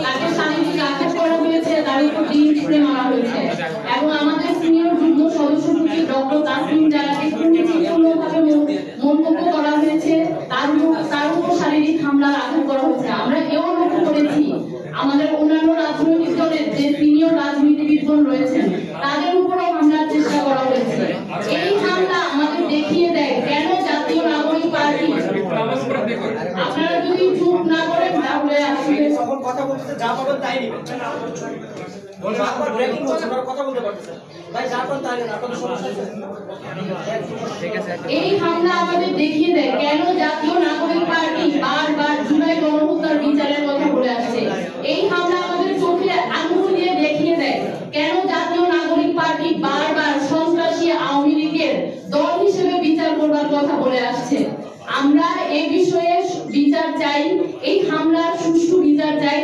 তাকে শারীরিক আঘাত করা হয়েছে, তার উপর টিন ছুঁড়ে মারা হয়েছে এবং আমাদের সিনিয়র যুগ্ম সদস্য সচিব ডক্টর তাসমিন জারাকে কুরুচিপূর্ণভাবে মন্তব্য করা হয়েছে, তার উপর শারীরিক হামলার আঘাত করা হয়েছে। আমরা এও লক্ষ্য করেছি আমাদের অন্যান্য রাজনৈতিক দলের যে সিনিয়র রাজনীতিবিদগণ রয়েছেন তাদের উপরও হামলার চেষ্টা করা হয়েছে। এই হামলা আমাদের দেখিয়ে দেয় কেন জাতীয় নাগরিক পার্টি, আপনারা যদি চুপ না করেন তাহলে আসলে সকল কথা বলতে যা পাবেন তাই নেবেন। বারবার ব্রেকিং হচ্ছে, আপনারা কথা বলতে পারতেছেন ভাই, যা পাবেন তাই নেবেন, আপনাদের সমস্যা আছে। এই হামলা আমাদের দেখিয়ে দেয় কেন জাতীয় নাগরিক পার্টি বারবার জুলাই গণহত্যার বিচারের কথা বলে আসছে। এই হামলা আমাদের চোখে আঙুল দিয়ে দেখিয়ে দেয় কেন জাতীয় নাগরিক পার্টি বারবার সন্ত্রাসী আওয়ামী লীগের দল হিসেবে বিচার করবার কথা বলে আসছে। আমরা এই বিষয়ে বিচার চাই, এই হামলার সুষ্ঠু বিচার চাই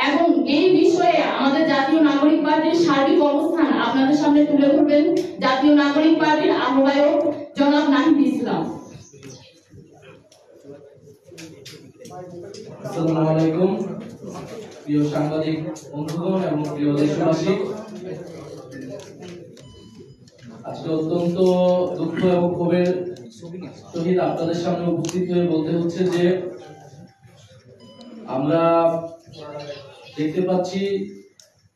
এবং এই বিষয়ে আমাদের জাতীয় নাগরিক পার্টির সার্বিক অবস্থান আপনাদের সামনে তুলে ধরবেন জাতীয় নাগরিক পার্টির আহ্বায়ক জনাব নাহিদ ইসলাম। আসসালামু আলাইকুম প্রিয় সাংবাদিক বন্ধুগণ এবং প্রিয় দেশবাসী, আজকে অত্যন্ত দুঃখ এবং ক্ষোভের সহিত আপনাদের সামনে উপস্থিত হয়ে বলতে হচ্ছে যে আমরা দেখতে পাচ্ছি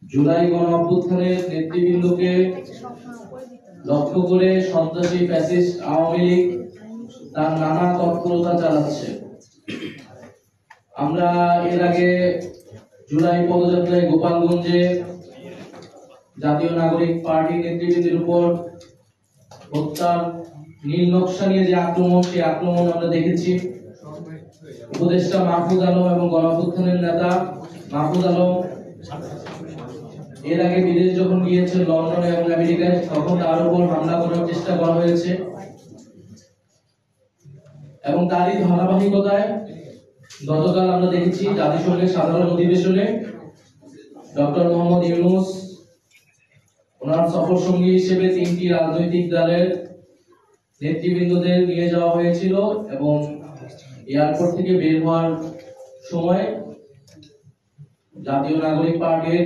জুলাই গণ অভ্যুত্থানের নেতৃবৃন্দকে লক্ষ্য করে সন্ত্রাসী ফ্যাসিস্ট আওয়ামী লীগ তার নানা তৎপরতা চালাচ্ছে। আমরা এর আগে জুলাই পদযাত্রায় গোপালগঞ্জে জাতীয় নাগরিক পার্টির নেতৃবৃন্দের উপর হত্যার নীল নকশা নিয়ে যে আক্রমণ, সেই আক্রমণ আমরা দেখেছি। উপদেষ্টা মাহফুজ আলম এবং গণঅভ্যুত্থানের নেতা মাহফুজ আলম এর আগে বিদেশ যখন গিয়েছেন লন্ডনে এবং আমেরিকায়, তখন তার উপর হামলা করার চেষ্টা করা হয়েছে এবং তারই ধারাবাহিকতায় গতকাল আমরা দেখেছি জাতিসংঘের সাধারণ অধিবেশনে ডক্টর মোহাম্মদ ইউনূস ওনার সফর সঙ্গী হিসেবে 3টি রাজনৈতিক দলের নেতৃবৃন্দদের নিয়ে যাওয়া হয়েছিল এবং এয়ারপোর্ট থেকে বের হওয়ার সময় জাতীয় নাগরিক পার্টির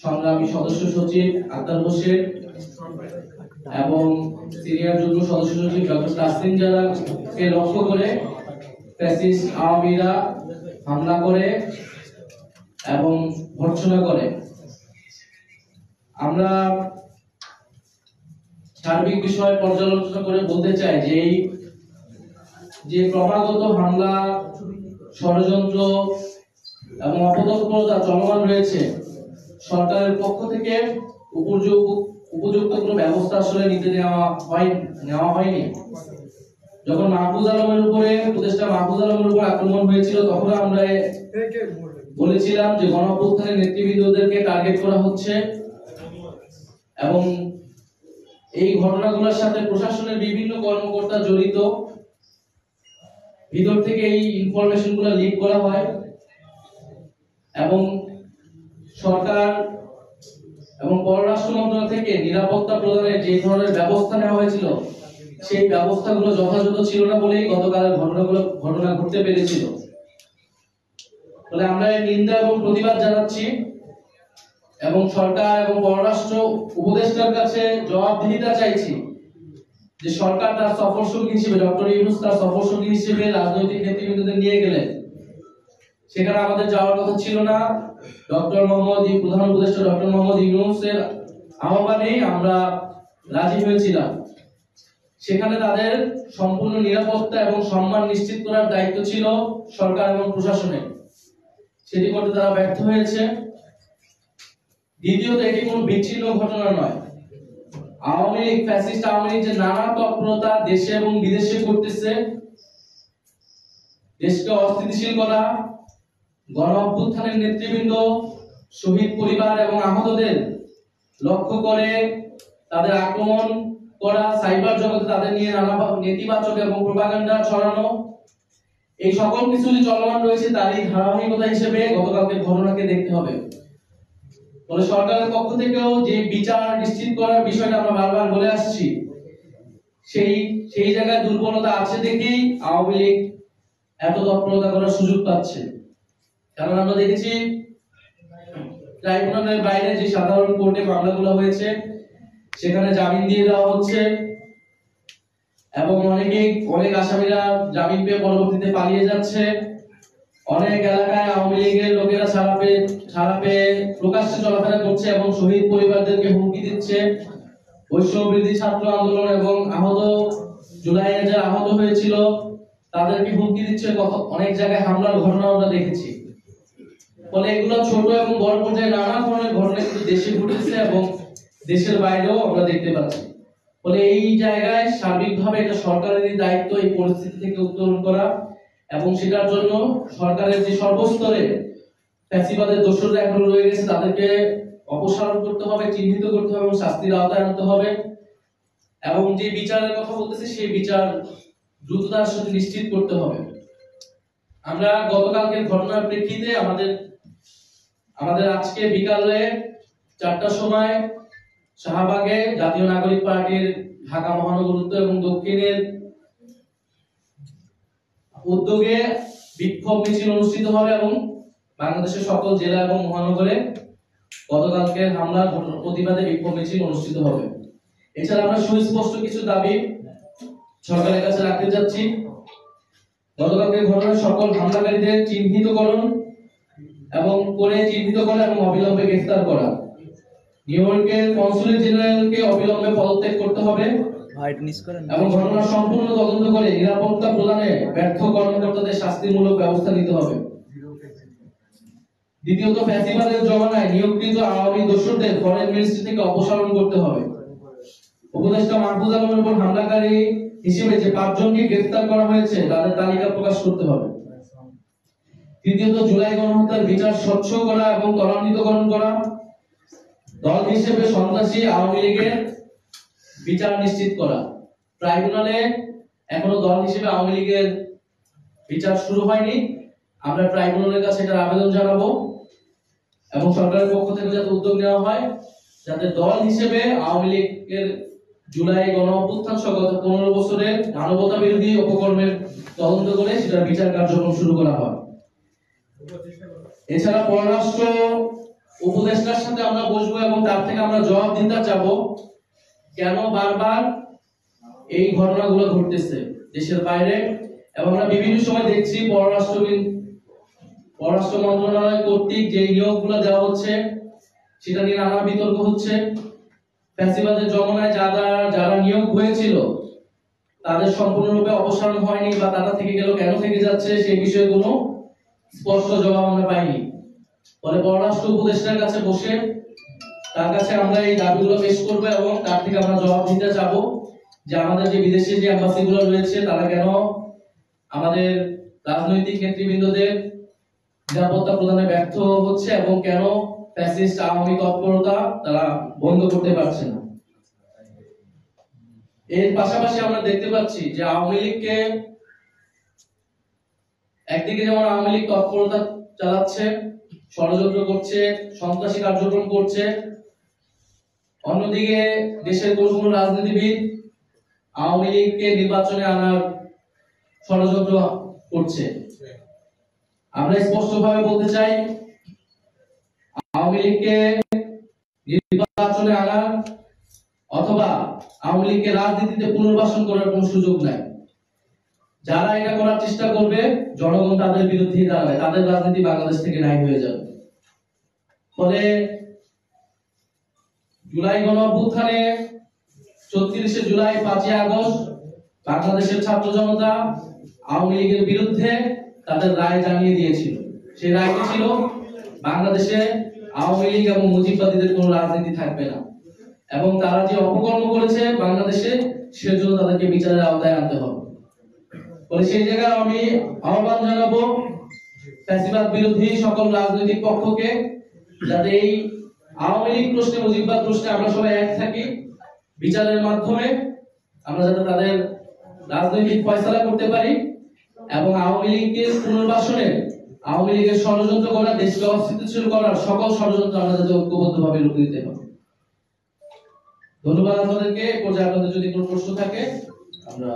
সংগ্রামী সদস্য সচিব আক্তার হোসেন এবং সিনিয়র যুগ্ম সদস্য সচিব ডক্টর তাসমিন জারাকে লক্ষ্য করে ফ্যাসিস্ট আওয়ামীরা হামলা করে এবং ভর্ৎসনা করে। আমরা সার্বিক বিষয় পর্যালোচনা করে বলতে চাই যে এই যে ক্রমাগত হামলা, ষড়যন্ত্র এবং অপতৎপরতা চলমান রয়েছে, সরকারের পক্ষ থেকে উপযুক্ত কোনো ব্যবস্থা আসলে নেওয়া হয়নি। যখন মাহফুজ আলমের উপরে উপদেষ্টা মাহফুজ আলমের উপর আক্রমণ হয়েছিল, তখন আমরা বলেছিলাম যে গণঅভ্যুত্থানের নেতৃবৃন্দদেরকে টার্গেট করা হচ্ছে এবং এই ঘটনাগুলোর সাথে প্রশাসনের বিভিন্ন কর্মকর্তা জড়িত। ভিতর থেকে এই ইনফরমেশনগুলো লিক করা হয় এবং সরকার এবং পররাষ্ট্র মন্ত্রণালয় থেকে নিরাপত্তা প্রদানের যে ধরনের ব্যবস্থা নেওয়া হয়েছিল, সেই ব্যবস্থাগুলো যথাযথ ছিল না বলেই গতকালের ঘটনা ঘটতে পেরেছিল। ফলে আমরা এর নিন্দা এবং প্রতিবাদ জানাচ্ছি এবং সরকার এবং পররাষ্ট্র উপদেষ্টার কাছে জবাবদিহিতা চাইছি যে সরকার তার সফর সঙ্গী হিসেবে ডক্টর ইউনূস তার সফর সঙ্গী হিসেবে রাজনৈতিক নেতৃবৃন্দদের নিয়ে গেলেন, সেখানে আমাদের যাওয়ার কথা ছিল না। প্রধান উপদেষ্টা ডক্টর মোহাম্মদ ইউনূসের আহ্বানে আমরা রাজি হয়েছিলাম। সেখানে তাদের সম্পূর্ণ নিরাপত্তা এবং সম্মান নিশ্চিত করার দায়িত্ব ছিল সরকার এবং প্রশাসনের, সেটি করতে তারা ব্যর্থ হয়েছে। দ্বিতীয়ত, এটি কোনো বিচ্ছিন্ন ঘটনা নয়। আওয়ামী লীগ, ফ্যাসিস্ট আওয়ামী লীগ যে নানা তৎপরতা দেশে এবং বিদেশে করতেছে, দেশকে অস্থিতিশীল করা, গণ অভ্যুত্থানের নেতৃবৃন্দ, শহীদ পরিবার এবং আহতদের লক্ষ্য করে তাদের আক্রমণ করা, সাইবার জগতে তাদের নিয়ে নানা নেতিবাচক এবং প্রোপাগান্ডা ছড়ানো, এই সকল কিছু যে চলমান রয়েছে তারই ধারাবাহিকতা হিসেবে গতকালকে ঘটনাকে দেখতে হবে। ফলে সরকারের পক্ষ থেকেও যে বিচার নিশ্চিত করার বিষয়টা আমরা বারবার বলে আসছি, সেই জায়গায় দুর্বলতা আছে দেখেই আওয়ামী লীগ এত তৎপরতা করার সুযোগ পাচ্ছে। কারণ আমরা দেখেছি ট্রাইব্যুনালের বাইরে যে সাধারণ কোর্টে মামলাগুলো হয়েছে সেখানে জামিন দিয়ে দেওয়া হচ্ছে এবং অনেক আসামিরা জামিন পেয়ে পরবর্তীতে পালিয়ে যাচ্ছে। অনেক এলাকায় আওয়ামী লীগের লোকেরা ছাড়া পেয়ে প্রকাশ্যে চলাফেরা করছে এবং শহীদ পরিবারদেরকে হুমকি দিচ্ছে। বৈষম্য বিরোধী ছাত্র আন্দোলন এবং জুলাইয়ে যারা আহত হয়েছিল তাদেরকে হুমকি দিচ্ছে। অনেক জায়গায় হামলার ঘটনা আমরা দেখেছি। ফলে এগুলো ছোট এবং বড় পর্যায়ে নানা ধরনের ঘটনা কিন্তু দেশে ঘটেছে এবং দেশের বাইরেও আমরা দেখতে পাচ্ছি। ফলে এই জায়গায় সার্বিকভাবে এটা সরকারেরই দায়িত্ব এই পরিস্থিতি থেকে উত্তরণ করা এবং সেটার জন্য সরকারের যে সর্বস্তরে ফ্যাসিবাদের দোষররা এখনো রয়ে গেছে তাদেরকে অপসারণ করতে হবে, চিহ্নিত করতে হবে এবং শাস্তির আওতায় আনতে হবে এবং যে বিচারের কথা বলতেছে সেই বিচার দ্রুততার সাথে নিশ্চিত করতে হবে। আমরা গতকালকের ঘটনার প্রেক্ষিতে আমাদের আজকে বিকালে 4টার সময় শাহবাগে জাতীয় নাগরিক পার্টির ঢাকা মহানগর উত্তর এবং দক্ষিণের উদ্যোগে বিক্ষোভ মিছিল অনুষ্ঠিত হবে এবং বাংলাদেশের সকল জেলা এবং মহানগরে গতকালকে হামলার প্রতিবাদে বিক্ষোভ মিছিল অনুষ্ঠিত হবে। এছাড়া আমরা সুস্পষ্ট কিছু দাবি সরকারের কাছে রাখতে যাচ্ছি। গতকালকে ঘটনার সকল হামলাকারীদের চিহ্নিতকরণ এবং অবিলম্বে গ্রেফতার করা। নিউ ইয়র্কের কনসুলেট জেনারেলকে অবিলম্বে পদত্যাগ করতে হবে এবং ঘটনার সম্পূর্ণ তদন্ত করে নিরাপত্তা প্রদানে ব্যর্থ কর্মকর্তাদের শাস্তিমূলক ব্যবস্থা নিতে হবে। দ্বিতীয়ত, ফ্যাসিবাদের জমানায় নিয়োগকৃত আওয়ামী দোসরদের ফরেন মিনিস্ট্রি থেকে অপসারণ করতে হবে। উপদেষ্টা মাহফুজ আলমের উপর হামলাকারী হিসেবে যে 5 জনকে গ্রেফতার করা হয়েছে তাদের তালিকা প্রকাশ করতে হবে। তৃতীয়ত, জুলাই গণহত্যার বিচার স্বচ্ছ করা এবং ত্বরান্বিতকরণ করা। দল হিসেবে সন্ত্রাসী আওয়ামী লীগের বিচার নিশ্চিত করা। ট্রাইব্যুনালে এখনো দল হিসেবে আওয়ামী লীগের বিচার শুরু হয়নি। আমরা ট্রাইব্যুনালের কাছে এটার আবেদন জানাবো এবং সরকারের পক্ষ থেকে যাতে উদ্যোগ নেওয়া হয় যাতে দল হিসেবে আওয়ামী লীগের জুলাই গণ অভ্যুত্থান সহ গত 15 বছরের মানবতা বিরোধী অপকর্মের তদন্ত করে সেটার বিচার কার্যক্রম শুরু করা হয়। এছাড়া পররাষ্ট্র উপদেষ্টার সাথে আমরা বসবো এবং তার থেকে আমরা জবাব দিতে চাবো কেন বারবার এই ঘটনাগুলো ঘটতেছে দেশের বাইরে। এবং আমরা বিভিন্ন সময় দেখছি পররাষ্ট্র মন্ত্রণালয় কর্তৃক যে নিয়োগগুলো দেওয়া হচ্ছে সেটা নিয়ে নানা বিতর্ক হচ্ছে। ফ্যাসিবাদের জমানায় যারা নিয়োগ হয়েছিল তাদের সম্পূর্ণরূপে অপসারণ হয়নি বা তারা থেকে গেল, কেন থেকে যাচ্ছে সেই বিষয়ে কোনো স্পষ্ট জবাব আমরা পাইনি। ফলে পররাষ্ট্র উপদেষ্টার কাছে বসে তার কাছে আমরা এই দাবিগুলো পেশ করবো এবং তার থেকে আমরা জবাব দিতে চাবো যে আমাদের যে বিদেশি যে অ্যাম্বাসিগুলো রয়েছে তারা কেন আমাদের রাজনৈতিক নেতৃবৃন্দদের নিরাপত্তা প্রদানে ব্যর্থ হচ্ছে এবং কেন ফ্যাসিস্ট আওয়ামী তৎপরতা তারা বন্ধ করতে পারছে না। এর পাশাপাশি আমরা দেখতে পাচ্ছি যে আওয়ামী লীগকে একদিকে যেমন আওয়ামী লীগ তৎপরতা চালাচ্ছে, ষড়যন্ত্র করছে, সন্ত্রাসী কার্যক্রম করছে, অন্যদিকে দেশের কোন রাজনীতিবিদ আওয়ামী লীগকে নির্বাচনে আনার ষড়যন্ত্র করছে। আমরা স্পষ্টভাবে বলতে চাই আওয়ামী লীগকে নির্বাচনে আনা অথবা আওয়ামী লীগকে রাজনীতিতে পুনর্বাসন করার কোনো সুযোগ নাই। যারা এটা করার চেষ্টা করবে জনগণ তাদের বিরুদ্ধে দাঁড়াবে, তাদের রাজনীতি বাংলাদেশ থেকে নাই হয়ে যাবে। ফলে জুলাই গণ অভ্যুত্থানে 34শে জুলাই 5ই আগস্ট বাংলাদেশের ছাত্র জনতা আওয়ামী লীগের বিরুদ্ধে তাদের রায় জানিয়ে দিয়েছিল। সেই রায়টি ছিল বাংলাদেশে আওয়ামী লীগ এবং মুজিববাদীদের কোনো রাজনীতি থাকবে না এবং তারা যে অপকর্ম করেছে বাংলাদেশে সেজন্য তাদেরকে বিচারের আওতায় আনতে হবে। ফলে সেই জায়গায় আমি আহ্বান জানাবো ফ্যাসিবাদ বিরোধী সকল রাজনৈতিক পক্ষকে যাতে এই আওয়ামী লীগ প্রশ্নে মুজিববাদ প্রশ্নে আমরা সবাই এক থাকি, বিচারের মাধ্যমে আমরা যাতে তাদের রাজনৈতিক ফয়সালা করতে পারি এবং আওয়ামী লীগের পুনর্বাসনে আওয়ামী লীগের ষড়যন্ত্র করা, দেশকে অস্থিতিশীল করার সকল ষড়যন্ত্র আমরা যাতে ঐক্যবদ্ধভাবে রুখে দিতে পারি। ধন্যবাদ আপনাদেরকে। পর্যায়ে আপনাদের যদি কোনো প্রশ্ন থাকে আমরা